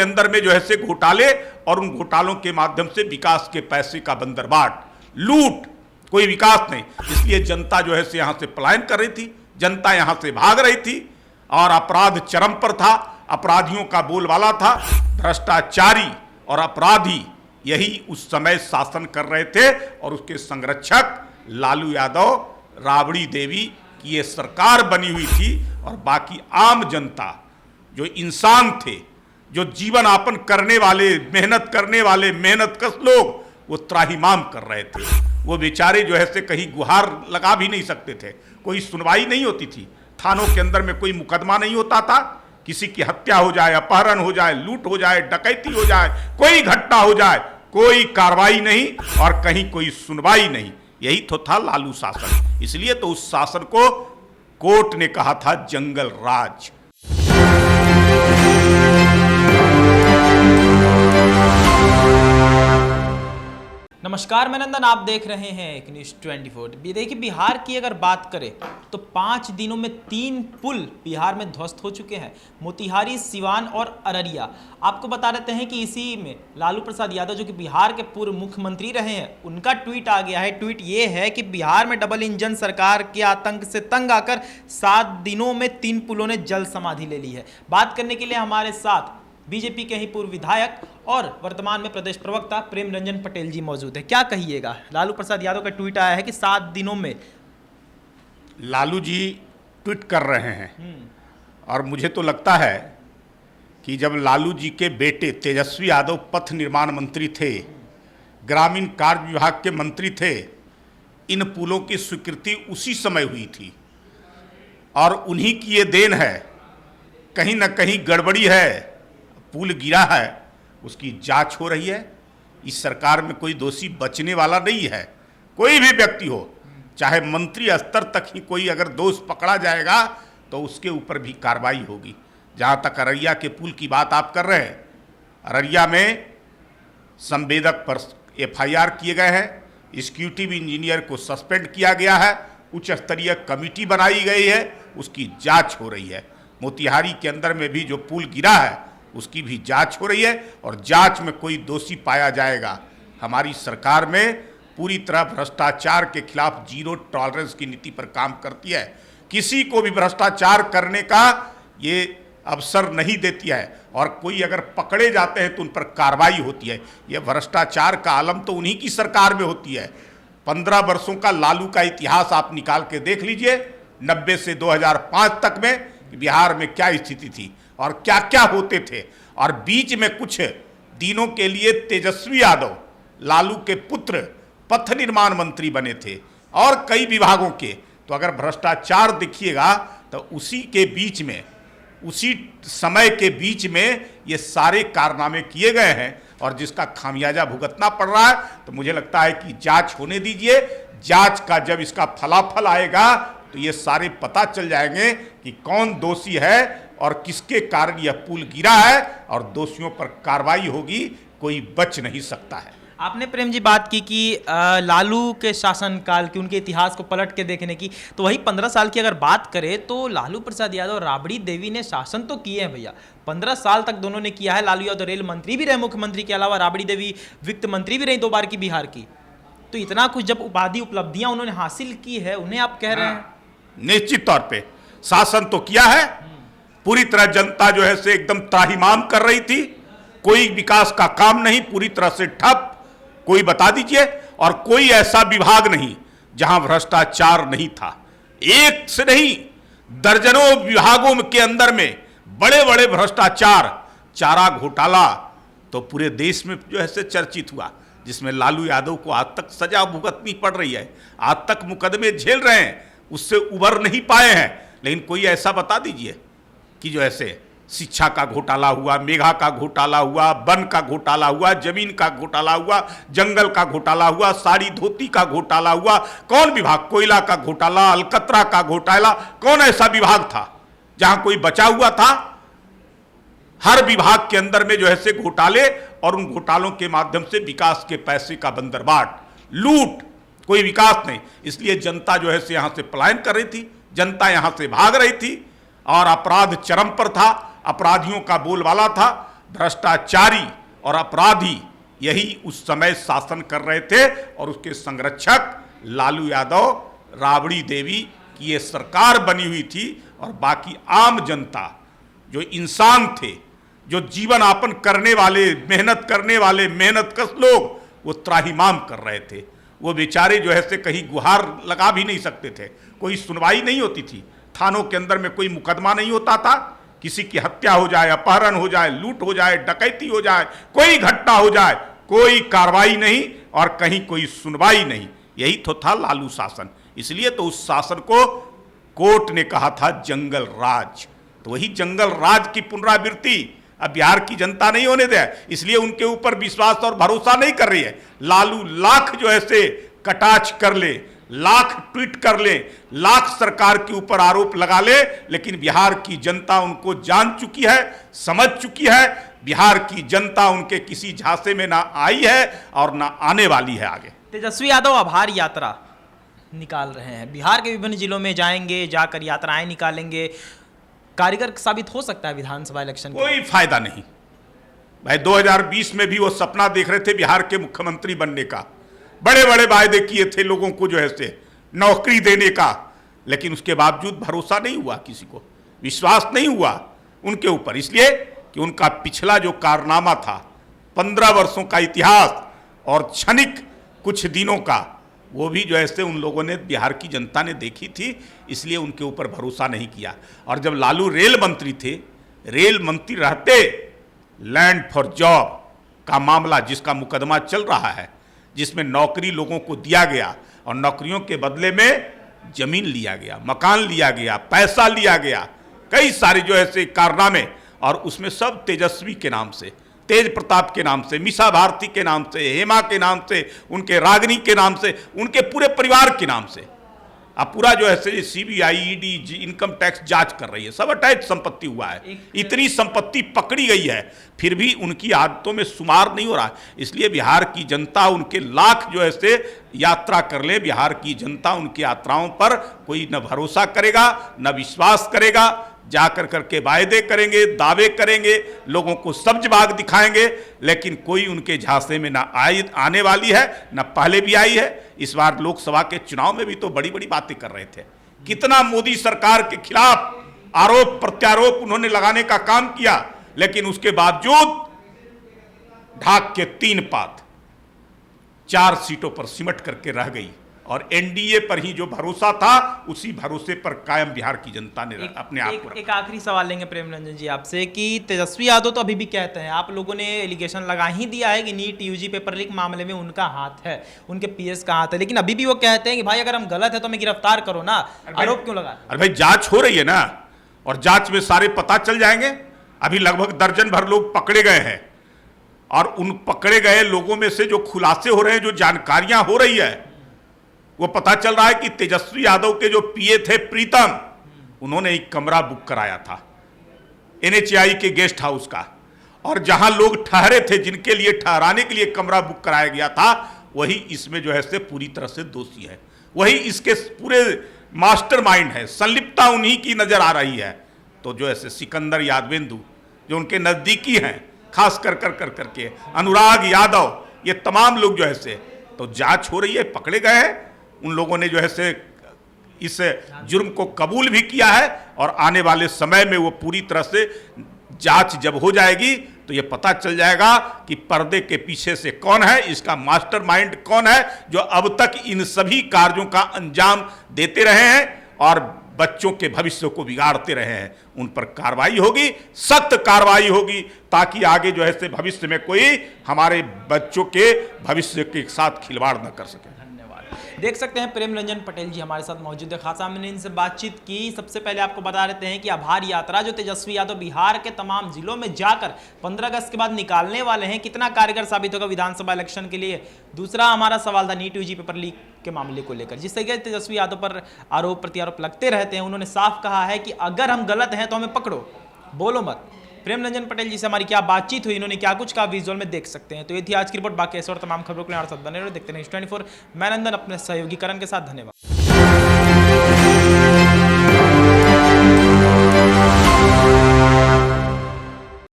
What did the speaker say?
अंदर में जो है से घोटाले और उन घोटालों के माध्यम से विकास के पैसे का बंदरबाट, लूट, कोई विकास नहीं। इसलिए जनता जो है से यहां से पलायन कर रही थी, जनता यहां से भाग रही थी और अपराध चरम पर था। अपराधियों का बोलबाला था। भ्रष्टाचारी और अपराधी यही उस समय शासन कर रहे थे और उसके संरक्षक लालू यादव, राबड़ी देवी की ये सरकार बनी हुई थी और बाकी आम जनता जो इंसान थे, जो जीवन यापन करने वाले, मेहनत करने वाले, मेहनतकश लोग, वो त्राहिमाम कर रहे थे। वो बेचारे जो है से कहीं गुहार लगा भी नहीं सकते थे। कोई सुनवाई नहीं होती थी, थानों के अंदर में कोई मुकदमा नहीं होता था। किसी की हत्या हो जाए, अपहरण हो जाए, लूट हो जाए, डकैती हो जाए, कोई घटना हो जाए, कोई कार्रवाई नहीं और कहीं कोई सुनवाई नहीं। यही तो था लालू शासन। इसलिए तो उस शासन को कोर्ट ने कहा था जंगल राज। नमस्कार, मैं नंदन, आप देख रहे हैं एक न्यूज़ 24। देखिए, बिहार की अगर बात करें तो 5 दिनों में 3 पुल बिहार में ध्वस्त हो चुके हैं। मोतिहारी, सिवान और अररिया। आपको बता देते हैं कि इसी में लालू प्रसाद यादव, जो कि बिहार के पूर्व मुख्यमंत्री रहे हैं, उनका ट्वीट आ गया है। ट्वीट ये है कि बिहार में डबल इंजन सरकार के आतंक से तंग आकर 7 दिनों में 3 पुलों ने जल समाधि ले ली है। बात करने के लिए हमारे साथ बीजेपी के ही पूर्व विधायक और वर्तमान में प्रदेश प्रवक्ता प्रेम रंजन पटेल जी मौजूद है। क्या कहिएगा? लालू प्रसाद यादव का ट्वीट आया है कि 7 दिनों में। लालू जी ट्वीट कर रहे हैं और मुझे तो लगता है कि जब लालू जी के बेटे तेजस्वी यादव पथ निर्माण मंत्री थे, ग्रामीण कार्य विभाग के मंत्री थे, इन पुलों की स्वीकृति उसी समय हुई थी और उन्हीं की ये देन है। कहीं ना कहीं गड़बड़ी है, पुल गिरा है, उसकी जांच हो रही है। इस सरकार में कोई दोषी बचने वाला नहीं है। कोई भी व्यक्ति हो, चाहे मंत्री स्तर तक ही कोई अगर दोष पकड़ा जाएगा तो उसके ऊपर भी कार्रवाई होगी। जहां तक अररिया के पुल की बात आप कर रहे हैं, अररिया में संवेदक पर FIR किए गए हैं, एग्जीक्यूटिव इंजीनियर को सस्पेंड किया गया है, उच्च स्तरीय कमेटी बनाई गई है, उसकी जाँच हो रही है। मोतिहारी के अंदर में भी जो पुल गिरा है उसकी भी जांच हो रही है और जांच में कोई दोषी पाया जाएगा। हमारी सरकार में पूरी तरह भ्रष्टाचार के खिलाफ जीरो टॉलरेंस की नीति पर काम करती है। किसी को भी भ्रष्टाचार करने का ये अवसर नहीं देती है और कोई अगर पकड़े जाते हैं तो उन पर कार्रवाई होती है। ये भ्रष्टाचार का आलम तो उन्हीं की सरकार में होती है। 15 वर्षों का लालू का इतिहास आप निकाल के देख लीजिए। 90 से 2005 तक में बिहार में क्या स्थिति थी और क्या क्या होते थे, और बीच में कुछ दिनों के लिए तेजस्वी यादव, लालू के पुत्र, पथ निर्माण मंत्री बने थे और कई विभागों के। तो अगर भ्रष्टाचार देखिएगा तो उसी के बीच में, उसी समय के बीच में ये सारे कारनामे किए गए हैं और जिसका खामियाजा भुगतना पड़ रहा है। तो मुझे लगता है कि जांच होने दीजिए। जांच का जब इसका फलाफल आएगा तो ये सारे पता चल जाएंगे कि कौन दोषी है और किसके कारण यह पुल गिरा है और दोषियों पर कार्रवाई होगी। कोई बच नहीं सकता है। आपने प्रेम जी बात की कि लालू के शासनकाल की, उनके इतिहास को पलट के देखने की, तो वही 15 साल की अगर बात करें तो लालू प्रसाद यादव, राबड़ी देवी ने शासन तो किए हैं भैया। 15 साल तक दोनों ने किया है। लालू यादव रेल मंत्री भी रहे मुख्यमंत्री के अलावा, राबड़ी देवी वित्त मंत्री भी रही 2 बार की बिहार की। तो इतना कुछ जब उपाधि, उपलब्धियां उन्होंने हासिल की है, उन्हें आप कह रहे हैं? निश्चित तौर पे शासन तो किया है। पूरी तरह जनता जो है से एकदम त्राहिमाम कर रही थी। कोई विकास का काम नहीं, पूरी तरह से ठप। कोई बता दीजिए, और कोई ऐसा विभाग नहीं जहां भ्रष्टाचार नहीं था। एक से नहीं, दर्जनों विभागों के अंदर में बड़े बड़े भ्रष्टाचार। चारा घोटाला तो पूरे देश में जो है से चर्चित हुआ, जिसमें लालू यादव को आज तक सजा भुगतनी पड़ रही है, आज तक मुकदमे झेल रहे हैं, उससे उबर नहीं पाए हैं। लेकिन कोई ऐसा बता दीजिए कि जो ऐसे शिक्षा का घोटाला हुआ, मेघा का घोटाला हुआ, वन का घोटाला हुआ, जमीन का घोटाला हुआ, जंगल का घोटाला हुआ, साड़ी धोती का घोटाला हुआ, कौन विभाग, कोयला का घोटाला, अलकतरा का घोटाला, कौन ऐसा विभाग था जहां कोई बचा हुआ था? हर विभाग के अंदर में जो है से घोटाले और उन घोटालों के माध्यम से विकास के पैसे का बंदरबाट, लूट, कोई विकास नहीं। इसलिए जनता जो है से यहां से पलायन कर रही थी, जनता यहां से भाग रही थी और अपराध चरम पर था। अपराधियों का बोलबाला था। भ्रष्टाचारी और अपराधी यही उस समय शासन कर रहे थे और उसके संरक्षक लालू यादव, राबड़ी देवी की ये सरकार बनी हुई थी और बाकी आम जनता जो इंसान थे, जो जीवन यापन करने वाले, मेहनत करने वाले, मेहनतकश लोग, वो त्राहिमाम कर रहे थे। वो बेचारे जो है से कहीं गुहार लगा भी नहीं सकते थे, कोई सुनवाई नहीं होती थी, थानों के अंदर में कोई मुकदमा नहीं होता था, किसी की हत्या हो जाए, अपहरण हो जाए, लूट हो जाए, डकैती हो जाए, कोई घटना हो जाए, कोई कार्रवाई नहीं और कहीं कोई सुनवाई नहीं। यही तो था लालू शासन। इसलिए तो उस शासन को कोर्ट ने कहा था जंगल राज। तो वही जंगल राज की पुनरावृत्ति अब बिहार की जनता नहीं होने दे, इसलिए उनके ऊपर विश्वास और भरोसा नहीं कर रही है। लालू लाख जो ऐसे कटाक्ष कर ले, लाख ट्वीट कर ले, लाख सरकार के ऊपर आरोप लगा ले, लेकिन बिहार की जनता उनको जान चुकी है, समझ चुकी है। बिहार की जनता उनके किसी झांसे में ना आई है और ना आने वाली है आगे। तेजस्वी यादव आभार यात्रा निकाल रहे हैं, बिहार के विभिन्न जिलों में जाएंगे, जाकर यात्राएं निकालेंगे, कारगर साबित हो सकता है विधानसभा इलेक्शन? कोई फायदा नहीं भाई। 2020 में भी वो सपना देख रहे थे बिहार के मुख्यमंत्री बनने का, बड़े बड़े वायदे किए थे लोगों को जो है से नौकरी देने का, लेकिन उसके बावजूद भरोसा नहीं हुआ, किसी को विश्वास नहीं हुआ उनके ऊपर, इसलिए कि उनका पिछला जो कारनामा था, 15 वर्षों का इतिहास और क्षणिक कुछ दिनों का, वो भी जो ऐसे उन लोगों ने, बिहार की जनता ने देखी थी, इसलिए उनके ऊपर भरोसा नहीं किया। और जब लालू रेल मंत्री थे, रेल मंत्री रहते लैंड फॉर जॉब का मामला, जिसका मुकदमा चल रहा है, जिसमें नौकरी लोगों को दिया गया और नौकरियों के बदले में जमीन लिया गया, मकान लिया गया, पैसा लिया गया, कई सारे जो ऐसे कारनामे, और उसमें सब तेजस्वी के नाम से, तेज प्रताप के नाम से, मीसा भारती के नाम से, हेमा के नाम से, उनके रागनी के नाम से, उनके पूरे परिवार के नाम से। अब पूरा जो है सीबीआई, ईडी, इनकम टैक्स जांच कर रही है, सब अटैच संपत्ति हुआ है, इतनी संपत्ति पकड़ी गई है, फिर भी उनकी आदतों में शुमार नहीं हो रहा। इसलिए बिहार की जनता उनके लाख जो है से यात्रा कर ले, बिहार की जनता उनकी यात्राओं पर कोई न भरोसा करेगा, न विश्वास करेगा, जाकर करके वायदे करेंगे, दावे करेंगे, लोगों को सब्ज बाग दिखाएंगे, लेकिन कोई उनके झांसे में ना आने वाली है, ना पहले भी आई है। इस बार लोकसभा के चुनाव में भी तो बड़ी बड़ी बातें कर रहे थे, कितना मोदी सरकार के खिलाफ आरोप प्रत्यारोप उन्होंने लगाने का काम किया, लेकिन उसके बावजूद ढाक के 3 पात 4 सीटों पर सिमट करके रह गई और एनडीए पर ही जो भरोसा था, उसी भरोसे पर कायम बिहार की जनता ने अपने आप को रखा। एक आखिरी सवाल लेंगे प्रेम रंजन जी आपसे कि तेजस्वी यादव तो अभी भी कहते हैं, आप लोगों ने एलिगेशन लगा ही दिया है कि नीट यूजी पेपर लीक मामले में उनका हाथ है, उनके पीएस का हाथ है, लेकिन अभी भी वो कहते हैं कि भाई अगर हम गलत है तो हमें गिरफ्तार करो ना, आरोप क्यों लगा? अरे भाई जांच हो रही है ना, और जांच में सारे पता चल जाएंगे। अभी लगभग दर्जन भर लोग पकड़े गए हैं और उन पकड़े गए लोगों में से जो खुलासे हो रहे हैं, जो जानकारियां हो रही है, वो पता चल रहा है कि तेजस्वी यादव के जो पीए थे प्रीतम, उन्होंने एक कमरा बुक कराया था एनएचआई के गेस्ट हाउस का, और जहां लोग ठहरे थे, जिनके लिए ठहराने के लिए कमरा बुक कराया गया था, वही इसमें जो है से पूरी तरह से दोषी है, वही इसके पूरे मास्टरमाइंड है, संलिप्तता उन्हीं की नजर आ रही है। तो जो ऐसे सिकंदर यादवेंदु जो उनके नजदीकी हैं, खास कर करके अनुराग यादव, ये तमाम लोग जो है से, तो जांच हो रही है, पकड़े गए हैं, उन लोगों ने जो है से इस जुर्म को कबूल भी किया है, और आने वाले समय में वो पूरी तरह से जांच जब हो जाएगी तो ये पता चल जाएगा कि पर्दे के पीछे से कौन है, इसका मास्टरमाइंड कौन है, जो अब तक इन सभी कार्यों का अंजाम देते रहे हैं और बच्चों के भविष्य को बिगाड़ते रहे हैं। उन पर कार्रवाई होगी, सख्त कार्रवाई होगी, ताकि आगे जो है से भविष्य में कोई हमारे बच्चों के भविष्य के साथ खिलवाड़ न कर सके। देख सकते हैं प्रेम रंजन पटेल जी हमारे साथ मौजूद है, खासा हमने इनसे बातचीत की। सबसे पहले आपको बता देते हैं कि आभार यात्रा जो तेजस्वी यादव बिहार के तमाम जिलों में जाकर 15 अगस्त के बाद निकालने वाले हैं, कितना कारगर साबित होगा विधानसभा इलेक्शन के लिए। दूसरा हमारा सवाल था नीट यूजी पेपर लीक के मामले को लेकर, जिस तरीके से तेजस्वी यादव पर आरोप प्रत्यारोप लगते रहते हैं, उन्होंने साफ कहा है कि अगर हम गलत हैं तो हमें पकड़ो, बोलो मत। प्रेम रंजन पटेल जी से हमारी क्या बातचीत हुई, इन्होंने क्या कुछ कहा, विजुअल में देख सकते हैं। तो ये थी आज की रिपोर्ट, बाकी ऐसे और तमाम खबरों के लिए हमारे साथ बने रहो, देखते हैं न्यूज़ 24। मैं नंदन अपने सहयोगी करण के साथ, धन्यवाद।